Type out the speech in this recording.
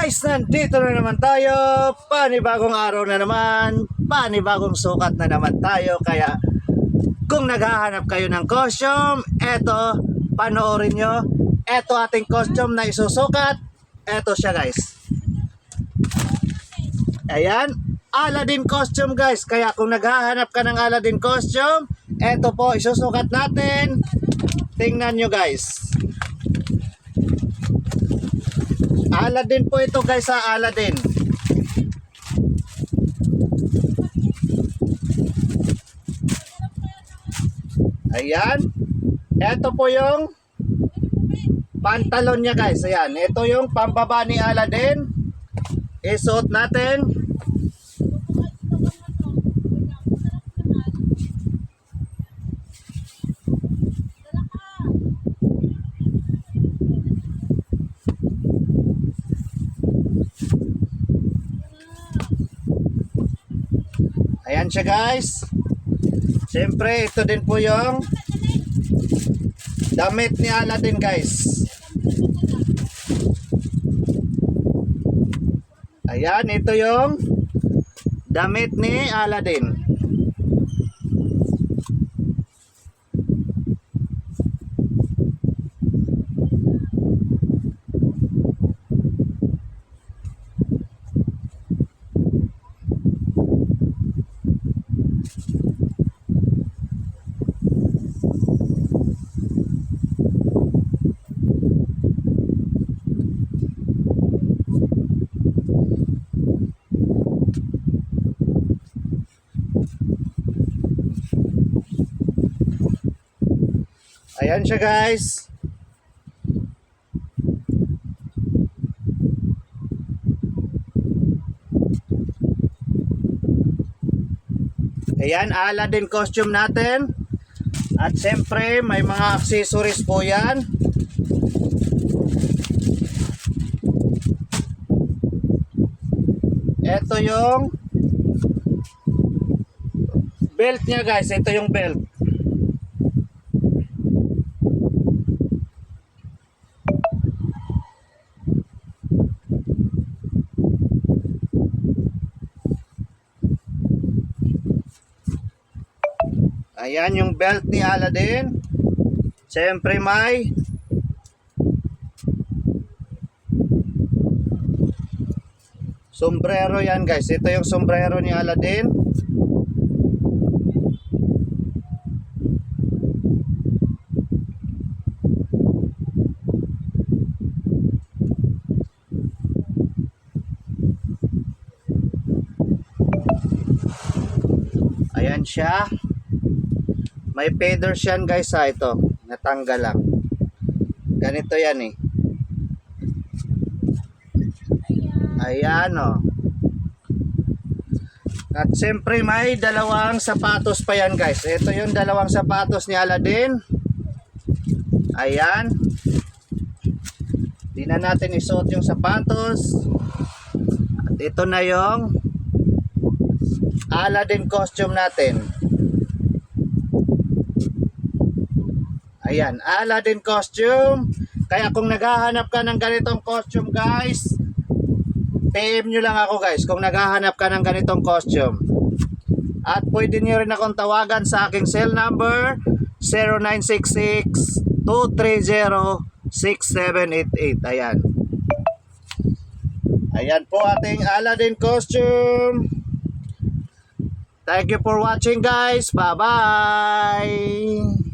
Guys, nandito na naman tayo. Panibagong araw na naman, panibagong sukat na naman tayo. Kaya kung naghahanap kayo ng costume, eto, panoorin nyo. Eto ating costume na isusukat. Eto siya guys. Ayan, Aladdin costume guys. Kaya kung naghahanap ka ng Aladdin costume, eto po isusukat natin. Tingnan nyo guys. Aladdin po ito guys, sa Aladdin. Ayan. Ito po yung pantalon niya guys. Ayan. Ito yung pambaba ni Aladdin. Isuot natin. Ayan siya guys. Siyempre ito din po yung damit ni Aladdin guys. Ayan, ito yung damit ni Aladdin. Ayan siya guys. Ayan, Aladdin costume natin. At siyempre may mga accessories po yan. Ito yung belt niya guys. Ito yung belt. Ayan yung belt ni Aladdin. Siyempre may sombrero yan guys. Ito yung sombrero ni Aladdin. Ayan siya. May feathers yan guys ha, ito. Natanggal lang. Ganito yan eh. Ayan o. At siyempre may dalawang sapatos pa yan guys. Ito yung dalawang sapatos ni Aladdin. Ayan. Di na natin isuot yung sapatos. At ito na yung Aladdin costume natin. Ayan, Aladdin costume. Kaya kung naghahanap ka ng ganitong costume guys, PM nyo lang ako guys kung naghahanap ka ng ganitong costume. At pwede nyo rin akong tawagan sa aking cell number 0966-230-6788. Ayan. Ayan po ating Aladdin costume. Thank you for watching guys. Bye bye.